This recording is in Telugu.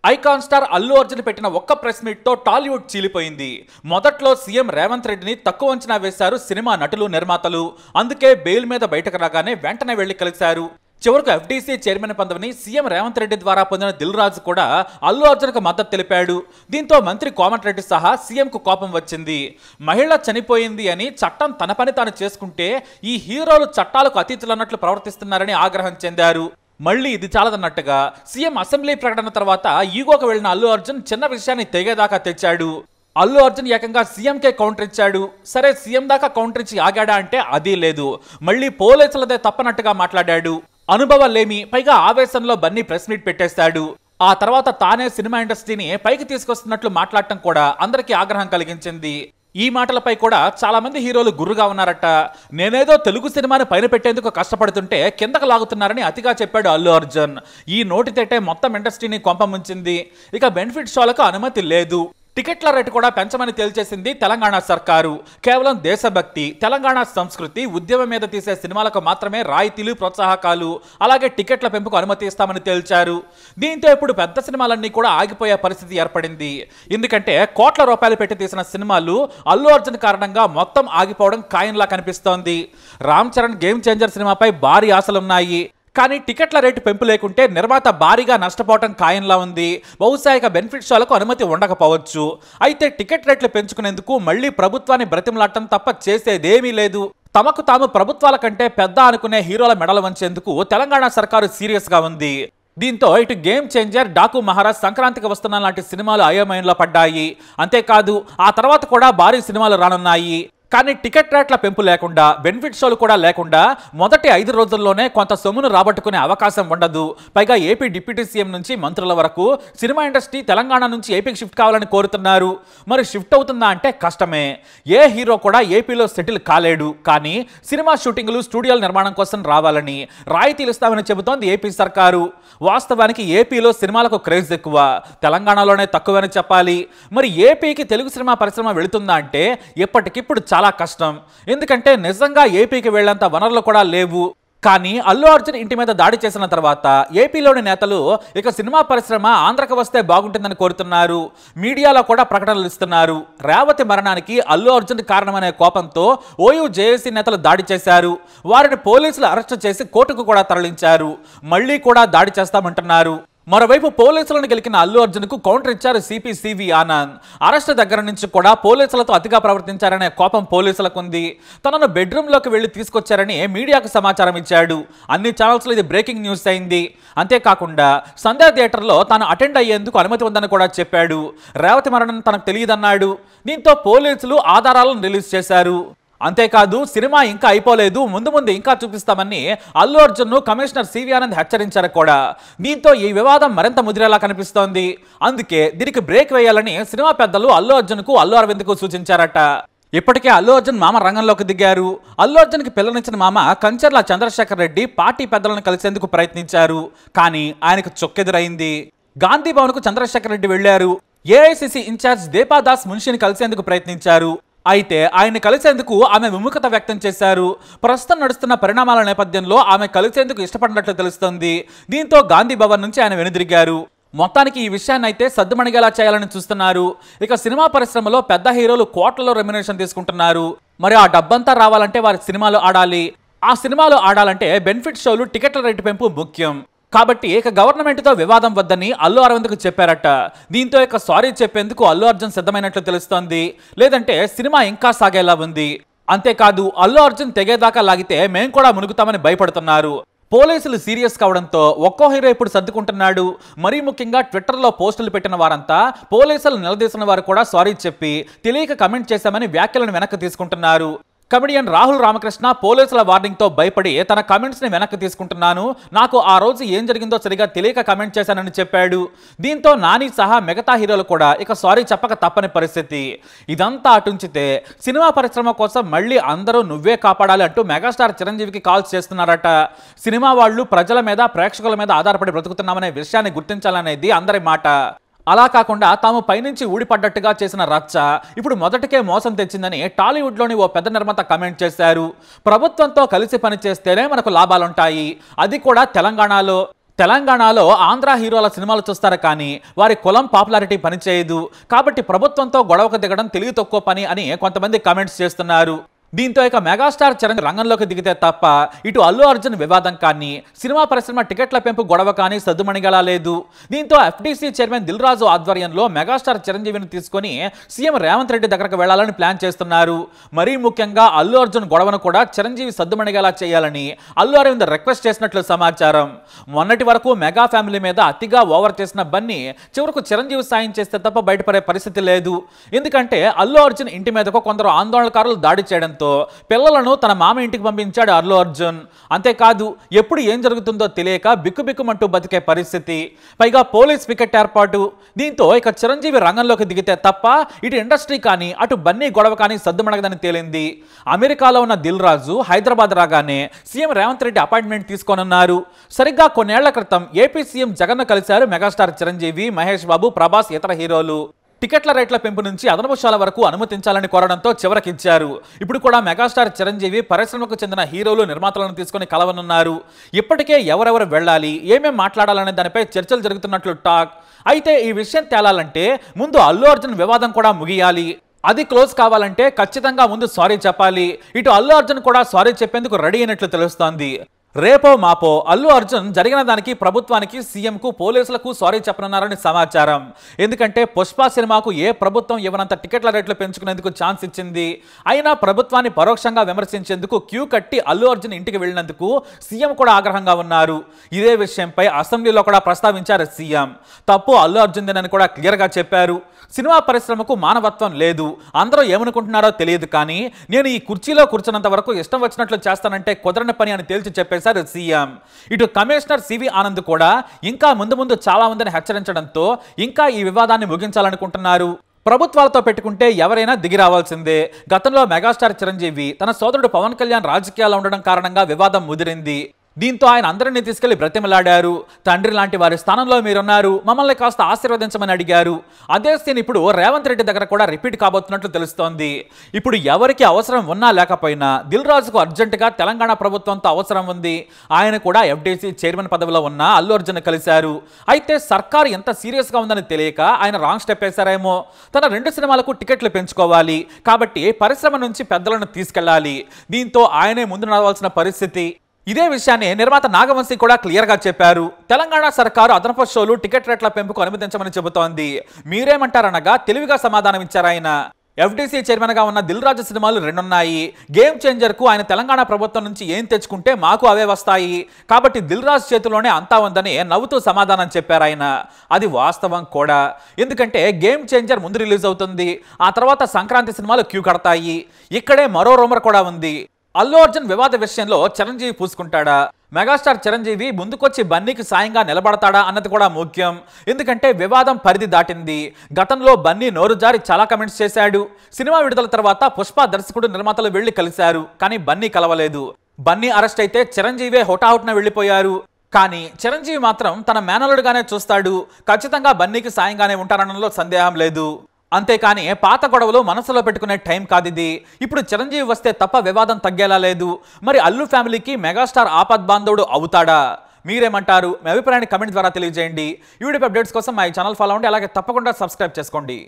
ఐకాన్ స్టార్ అల్లు అర్జున్ పెట్టిన ఒక్క ప్రెస్ మీట్ తో టాలీవుడ్ చీలిపోయింది. మొదట్లో సీఎం రేవంత్ రెడ్డిని తక్కువ అంచనా వేశారు సినిమా నటులు, నిర్మాతలు. అందుకే బెయిల్ మీద బయటకు రాగానే వెంటనే వెళ్లి కలిశారు. చివరకు ఎఫ్డీసీ చైర్మన్ పదవిని సీఎం రేవంత్ రెడ్డి ద్వారా పొందిన దిల్ రాజు కూడా అల్లు అర్జున్కు మద్దతు తెలిపాడు. దీంతో మంత్రి కోమటిరెడ్డి సహా సీఎంకు కోపం వచ్చింది. మహిళ చనిపోయింది అని చట్టం తన పని తాను చేసుకుంటే ఈ హీరోలు చట్టాలకు అతీతులన్నట్లు ప్రవర్తిస్తున్నారని ఆగ్రహం చెందారు. మళ్ళీ ఇది చాలదన్నట్టుగా సీఎం అసెంబ్లీ ప్రకటన తర్వాత ఈగోకు వెళ్లిన అల్లు అర్జున్ చిన్న విషయాన్ని తెగేదాకా తెచ్చాడు. అల్లు అర్జున్ ఏకంగా సీఎంకే కౌంటర్ ఇచ్చాడు. సరే, సీఎం దాకా కౌంటర్ ఇచ్చి ఆగాడా అంటే అదీ లేదు. మళ్ళీ పోలీసులదే తప్పనట్టుగా మాట్లాడాడు. అనుభవాలేమి, పైగా ఆవేశంలో బన్నీ ప్రెస్ మీట్ పెట్టేశాడు. ఆ తర్వాత తానే సినిమా ఇండస్ట్రీని పైకి తీసుకొస్తున్నట్లు మాట్లాడటం కూడా అందరికీ ఆగ్రహం కలిగించింది. ఈ మాటలపై కూడా చాలా మంది హీరోలు గుర్రుగా ఉన్నారట. నేనేదో తెలుగు సినిమాని పైన పెట్టేందుకు కష్టపడుతుంటే కిందకు లాగుతున్నారని అతిగా చెప్పాడు అల్లు అర్జున్. ఈ నోటితేటే మొత్తం ఇండస్ట్రీని కొంపముంచింది. ఇక బెనిఫిట్ షోలకు అనుమతి లేదు. టికెట్ల రేటు కూడా పెంచమని తేల్చేసింది తెలంగాణ సర్కారు. కేవలం దేశభక్తి, తెలంగాణ సంస్కృతి, ఉద్యమం మీద తీసే సినిమాలకు మాత్రమే రాయితీలు, ప్రోత్సాహకాలు, అలాగే టికెట్ల పెంపుకు అనుమతి ఇస్తామని తేల్చారు. దీంతో ఇప్పుడు పెద్ద సినిమాలన్నీ కూడా ఆగిపోయే పరిస్థితి ఏర్పడింది. ఎందుకంటే కోట్ల రూపాయలు పెట్టి తీసిన సినిమాలు అల్లు అర్జున్ కారణంగా మొత్తం ఆగిపోవడం ఖాయంలా కనిపిస్తోంది. రామ్ చరణ్ గేమ్ చేంజర్ సినిమాపై భారీ ఆశలున్నాయి. కానీ టికెట్ల రేటు పెంపు లేకుంటే నిర్మాత భారీగా నష్టపోవటం ఖాయంలా ఉంది. బహుశా ఇక బెనిఫిట్ షోలకు అనుమతి ఉండకపోవచ్చు. అయితే టికెట్ రేట్లు పెంచుకునేందుకు మళ్లీ ప్రభుత్వాన్ని బ్రతిమలాడటం తప్ప చేసేదేమీ లేదు. తమకు తాము ప్రభుత్వాల కంటే పెద్ద అనుకునే హీరోల మెడలు వంచేందుకు తెలంగాణ సర్కారు సీరియస్ గా ఉంది. దీంతో ఇటు గేమ్ చేంజర్, డాకు మహారాజ్, సంక్రాంతికి వస్తున్న లాంటి సినిమాలు అయోమయంలో పడ్డాయి. అంతేకాదు ఆ తర్వాత కూడా భారీ సినిమాలు రానున్నాయి. కానీ టికెట్ రేట్ల పెంపు లేకుండా, బెనిఫిట్ షోలు కూడా లేకుండా మొదటి 5 రోజుల్లోనే కొంత సొమ్మును రాబట్టుకునే అవకాశం ఉండదు. పైగా ఏపీ డిప్యూటీ సీఎం నుంచి మంత్రుల వరకు సినిమా ఇండస్ట్రీ తెలంగాణ నుంచి ఏపీకి షిఫ్ట్ కావాలని కోరుతున్నారు. మరి షిఫ్ట్ అవుతుందా అంటే కష్టమే. ఏ హీరో కూడా ఏపీలో సెటిల్ కాలేడు. కానీ సినిమా షూటింగ్లు, స్టూడియోల నిర్మాణం కోసం రావాలని రాయితీలు ఇస్తామని చెబుతోంది ఏపీ సర్కారు. వాస్తవానికి ఏపీలో సినిమాలకు క్రేజ్ ఎక్కువ, తెలంగాణలోనే తక్కువని చెప్పాలి. మరి ఏపీకి తెలుగు సినిమా పరిశ్రమ వెళుతుందా అంటే ఇప్పటికిప్పుడు చాలా కష్టం. ఎందుకంటే నిజంగా ఏపీకి వెళ్లేంత వనరులు కూడా లేవు. కానీ అల్లు అర్జున్ ఇంటి మీద దాడి చేసిన తర్వాత ఏపీలోని నేతలు ఇక సినిమా పరిశ్రమ ఆంధ్రకు వస్తే బాగుంటుందని కోరుతున్నారు. మీడియాలో కూడా ప్రకటనలు ఇస్తున్నారు. రేవతి మరణానికి అల్లు అర్జున్ కారణమనే కోపంతో ఓయూ జేఏసీ నేతలు దాడి చేశారు. వారిని పోలీసులు అరెస్టు చేసి కోర్టుకు కూడా తరలించారు. మళ్లీ కూడా దాడి చేస్తామంటున్నారు. మరోవైపు పోలీసులను గెలికిన అల్లు అర్జున్కు కౌంటర్ ఇచ్చారు సిపి సివి ఆనంద్. అరెస్టు దగ్గర నుంచి కూడా పోలీసులతో అతిగా ప్రవర్తించారనే కోపం పోలీసులకు ఉంది. తనను బెడ్రూమ్లోకి వెళ్లి తీసుకొచ్చారని మీడియాకు సమాచారం ఇచ్చాడు. అన్ని ఛానల్స్లో ఇది బ్రేకింగ్ న్యూస్ అయింది. అంతేకాకుండా సంధ్యా థియేటర్లో తాను అటెండ్ అయ్యేందుకు అనుమతి ఉందని కూడా చెప్పాడు. రేవతి మరణం తనకు తెలియదన్నాడు. దీంతో పోలీసులు ఆధారాలను రిలీజ్ చేశారు. అంతేకాదు సినిమా ఇంకా అయిపోలేదు, ముందు ముందు ఇంకా చూపిస్తామని అల్లు అర్జున్ను కమిషనర్ సివి ఆనంద్ హెచ్చరించారు కూడా. దీంతో ఈ వివాదం మరింత ముదిరేలా కనిపిస్తోంది. అందుకే దీనికి బ్రేక్ వేయాలని సినిమా పెద్దలు అల్లు అర్జున్కు, అల్లు అరవింద్కు సూచించారట. ఇప్పటికే అల్లు అర్జున్ మామ రంగంలోకి దిగారు. అల్లు అర్జున్కి పిల్లనిచ్చిన మామ కంచర్ల చంద్రశేఖర్ రెడ్డి పార్టీ పెద్దలను కలిసేందుకు ప్రయత్నించారు. కానీ ఆయనకు చొక్కెదురైంది. గాంధీ భవన్ కు చంద్రశేఖర్ రెడ్డి వెళ్లారు. ఏఐసిసి ఇన్ఛార్జ్ దీపాదాస్ మున్షిని కలిసేందుకు ప్రయత్నించారు. అయితే ఆయన్ని కలిసేందుకు ఆమె విముఖత వ్యక్తం చేశారు. ప్రస్తుతం నడుస్తున్న పరిణామాల నేపథ్యంలో ఆమె కలిసేందుకు ఇష్టపడినట్లు తెలుస్తోంది. దీంతో గాంధీ భవన్ నుంచి ఆయన వెనుదిరిగారు. మొత్తానికి ఈ విషయాన్ని అయితే సద్దుమణిగేలా చేయాలని చూస్తున్నారు. ఇక సినిమా పరిశ్రమలో పెద్ద హీరోలు కోట్లలో రెమ్యునరేషన్ తీసుకుంటున్నారు. మరి ఆ డబ్బంతా రావాలంటే వారి సినిమాలు ఆడాలి. ఆ సినిమాలు ఆడాలంటే బెనిఫిట్ షోలు, టికెట్ల రేటు పెంపు ముఖ్యం. కాబట్టి ఇక గవర్నమెంట్తో వివాదం వద్దని అల్లు అరవింద్కు చెప్పారట. దీంతో ఇక సారీ చెప్పేందుకు అల్లు అర్జున్ సిద్ధమైనట్లు తెలుస్తోంది. లేదంటే సినిమా ఇంకా సాగేలా ఉంది. అంతేకాదు అల్లు అర్జున్ తెగేదాకా లాగితే మేం కూడా మునుగుతామని భయపడుతున్నారు. పోలీసులు సీరియస్ కావడంతో ఒక్కో హీరో ఇప్పుడు సర్దుకుంటున్నాడు. మరీ ముఖ్యంగా ట్విట్టర్లో పోస్టులు పెట్టిన వారంతా పోలీసులు నిలదీసిన వారు కూడా సారీ చెప్పి తెలియక కమెంట్ చేశామని వ్యాఖ్యలను వెనక్కి తీసుకుంటున్నారు. కమెడియన్ రాహుల్ రామకృష్ణ పోలీసుల వార్నింగ్తో భయపడి తన కమెంట్స్ని వెనక్కి తీసుకుంటున్నాను, నాకు ఆ రోజు ఏం జరిగిందో సరిగా తెలియక కమెంట్ చేశానని చెప్పాడు. దీంతో నాని సహా మిగతా హీరోలు కూడా ఇక సారీ చెప్పక తప్పని పరిస్థితి. ఇదంతా అటుంచితే సినిమా పరిశ్రమ కోసం మళ్ళీ అందరూ నువ్వే కాపాడాలి అంటూ మెగాస్టార్ చిరంజీవికి కాల్స్ చేస్తున్నారట. సినిమా వాళ్ళు ప్రజల మీద, ప్రేక్షకుల మీద ఆధారపడి బ్రతుకుతున్నామనే విషయాన్ని గుర్తించాలనేది అందరి మాట. అలా కాకుండా తాము పైనుంచి ఊడిపడ్డట్టుగా చేసిన రచ్చ ఇప్పుడు మొదటికే మోసం తెచ్చిందని టాలీవుడ్లోని ఓ పెద్ద నిర్మాత కామెంట్ చేశారు. ప్రభుత్వంతో కలిసి పనిచేస్తేనే మనకు లాభాలుంటాయి, అది కూడా తెలంగాణలో. తెలంగాణలో ఆంధ్ర హీరోల సినిమాలు చూస్తారు కానీ వారి కులం పాపులారిటీ పనిచేయదు, కాబట్టి ప్రభుత్వంతో గొడవకు దిగడం తెలివి తక్కువ పని అని కొంతమంది కామెంట్స్ చేస్తున్నారు. దీంతో ఇక మెగాస్టార్ చిరంజీవి రంగంలోకి దిగితే తప్ప ఇటు అల్లు అర్జున్ వివాదం కానీ సినిమా పరిశ్రమ టికెట్ల పెంపు గొడవ కానీ సద్దుమణిగలా లేదు. దీంతో ఎఫ్డీసీ చైర్మన్ దిల్ రాజు ఆధ్వర్యంలో మెగాస్టార్ చిరంజీవిని తీసుకొని సీఎం రేవంత్ రెడ్డి దగ్గరకు వెళ్లాలని ప్లాన్ చేస్తున్నారు. మరీ ముఖ్యంగా అల్లు అర్జున్ గొడవను కూడా చిరంజీవి సద్దుమణిగేలా చేయాలని అల్లు అరవింద్ రిక్వెస్ట్ చేసినట్లు సమాచారం. మొన్నటి వరకు మెగా ఫ్యామిలీ మీద అతిగా ఓవర్ చేసిన బన్నీ చివరకు చిరంజీవి సాయం చేస్తే తప్ప బయటపడే పరిస్థితి లేదు. ఎందుకంటే అల్లు అర్జున్ ఇంటి మీదకు కొందరు ఆందోళనకారులు దాడి చేయడం పిల్లలను తన మామ ఇంటికి పంపించాడు అల్లు అర్జున్. అంతేకాదు ఎప్పుడు ఏం జరుగుతుందో తెలియక బిక్కుబిక్కుమంటూ బతికే పరిస్థితి, పైగా పోలీస్ పికెట్ ఏర్పాటు. దీంతో ఇక చిరంజీవి రంగంలోకి దిగితే తప్ప ఇటు ఇండస్ట్రీ కానీ అటు బన్నీ గొడవ కానీ సద్దుమణగదని తేలింది. అమెరికాలో ఉన్న దిల్ రాజు హైదరాబాద్ రాగానే సీఎం రేవంత్ రెడ్డి అపాయింట్మెంట్ తీసుకోనున్నారు. సరిగ్గా కొన్నేళ్ల క్రితం ఏపీ సీఎం జగన్ కలిశారు మెగాస్టార్ చిరంజీవి, మహేష్ బాబు, ప్రభాస్, ఇతర హీరోలు. టికెట్ల రేట్ల పెంపు నుంచి అదనపుశాల వరకు అనుమతించాలని కోరడంతో చివరకిచ్చారు. ఇప్పుడు కూడా మెగాస్టార్ చిరంజీవి పరిశ్రమకు చెందిన హీరోలు, నిర్మాతలను తీసుకుని కలవనున్నారు. ఇప్పటికే ఎవరెవరు వెళ్ళాలి, ఏమేం మాట్లాడాలనే దానిపై చర్చలు జరుగుతున్నట్లు టాక్. అయితే ఈ విషయం తేలాలంటే ముందు అల్లు అర్జున్ వివాదం కూడా ముగియాలి. అది క్లోజ్ కావాలంటే ఖచ్చితంగా ముందు సారీ చెప్పాలి. ఇటు అల్లు అర్జున్ కూడా సారీ చెప్పేందుకు రెడీ అయినట్లు తెలుస్తోంది. రేపో మాపో అల్లు అర్జున్ జరిగిన దానికి ప్రభుత్వానికి, సీఎంకు, పోలీసులకు సారీ చెప్పనున్నారని సమాచారం. ఎందుకంటే పుష్ప సినిమాకు ఏ ప్రభుత్వం ఇవ్వనంత టికెట్ల రేట్లు పెంచుకునేందుకు ఛాన్స్ ఇచ్చింది. అయినా ప్రభుత్వాన్ని పరోక్షంగా విమర్శించేందుకు క్యూ కట్టి అల్లు అర్జున్ ఇంటికి వెళ్ళినందుకు సీఎం కూడా ఆగ్రహంగా ఉన్నారు. ఇదే విషయంపై అసెంబ్లీలో కూడా ప్రస్తావించారు సీఎం. తప్పు అల్లు అర్జున్దేనని కూడా క్లియర్గా చెప్పారు. సినిమా పరిశ్రమకు మానవత్వం లేదు, అందరూ ఏమనుకుంటున్నారో తెలియదు, కానీ నేను ఈ కుర్చీలో కూర్చున్నంత వరకు ఇష్టం వచ్చినట్లు చేస్తానంటే కుదరని పని అని తేల్చి చెప్పేశారు సీఎం. ఇటు కమిషనర్ సివి ఆనంద్ కూడా ఇంకా ముందు చాలా ఉందని హెచ్చరించడంతో ఇంకా ఈ వివాదాన్ని ముగించాలనుకుంటున్నారు. ప్రభుత్వాలతో పెట్టుకుంటే ఎవరైనా దిగి రావాల్సిందే. గతంలో మెగాస్టార్ చిరంజీవి తన సోదరుడు పవన్ కళ్యాణ్ రాజకీయాల్లో ఉండడం కారణంగా వివాదం ముదిరింది. దీంతో ఆయన అందరినీ తీసుకెళ్లి బ్రతిమలాడారు. తండ్రి లాంటి వారి స్థానంలో మీరున్నారు, మమ్మల్ని కాస్త ఆశీర్వదించమని అడిగారు. అదే సీన్ ఇప్పుడు రేవంత్ రెడ్డి దగ్గర కూడా రిపీట్ కాబోతున్నట్లు తెలుస్తోంది. ఇప్పుడు ఎవరికి అవసరం ఉన్నా లేకపోయినా దిల్ రాజుకు అర్జెంటుగా తెలంగాణ ప్రభుత్వంతో అవసరం ఉంది. ఆయన కూడా ఎఫ్డీసీ చైర్మన్ పదవిలో ఉన్న అల్లు అర్జున్ కలిశారు. అయితే సర్కారు ఎంత సీరియస్గా ఉందని తెలియక ఆయన రాంగ్ స్టెప్ వేశారేమో. తన 2 సినిమాలకు టికెట్లు పెంచుకోవాలి కాబట్టి పరిశ్రమ నుంచి పెద్దలను తీసుకెళ్లాలి. దీంతో ఆయనే ముందు నడవాల్సిన పరిస్థితి. ఇదే విషయాన్ని నిర్మాత నాగవంశీ కూడా క్లియర్గా చెప్పారు. తెలంగాణ సర్కారు అదనపు షోలు, టికెట్ రేట్ల పెంపుకు అనుమతించమని చెబుతోంది. మీరేమంటారనగా తెలివిగా సమాధానం ఇచ్చారు ఆయన. ఎఫ్డీసీ చైర్మన్గా ఉన్న దిల్ రాజు సినిమాలు 2 ఉన్నాయి. గేమ్ చేంజర్కు ఆయన తెలంగాణ ప్రభుత్వం నుంచి ఏం తెచ్చుకుంటే మాకు అవే వస్తాయి, కాబట్టి దిల్ రాజు చేతిలోనే అంతా ఉందని నవ్వుతూ సమాధానం చెప్పారు ఆయన. అది వాస్తవం కూడా. ఎందుకంటే గేమ్ చేంజర్ ముందు రిలీజ్ అవుతుంది, ఆ తర్వాత సంక్రాంతి సినిమాలు క్యూ కడతాయి. ఇక్కడే మరో రూమర్ కూడా ఉంది. అల్లు అర్జున్ వివాద విషయంలో చిరంజీవి పూసుకుంటాడా, మెగాస్టార్ చిరంజీవి ముందుకొచ్చి బన్నీకి సాయంగా నిలబడతాడా అన్నది కూడా ముఖ్యం. ఎందుకంటే వివాదం పరిధి దాటింది. గతంలో బన్నీ నోరు జారి చాలా కమెంట్స్ చేశాడు. సినిమా విడుదల తర్వాత పుష్ప దర్శకుడు, నిర్మాతలు వెళ్లి కలిశారు, కానీ బన్నీ కలవలేదు. బన్నీ అరెస్ట్ అయితే చిరంజీవే హుటాహుటిన వెళ్లిపోయారు. కానీ చిరంజీవి మాత్రం తన మేనల్లుడుగానే చూస్తాడు. ఖచ్చితంగా బన్నీకి సాయంగానే ఉంటారనడంలో సందేహం లేదు. అంతేకాని పాత గొడవలు మనసులో పెట్టుకునే టైం కాదిది. ఇప్పుడు చిరంజీవి వస్తే తప్ప వివాదం తగ్గేలా లేదు. మరి అల్లు ఫ్యామిలీకి మెగాస్టార్ ఆపద్బాంధవుడు అవుతాడా? మీరేమంటారు? మీ అభిప్రాయాన్ని కమెంట్ ద్వారా తెలియజేయండి. ఈ వీడియో అప్డేట్స్ కోసం మా ఛానల్ ఫాలో అవ్వండి, అలాగే తప్పకుండా సబ్స్క్రైబ్ చేసుకోండి.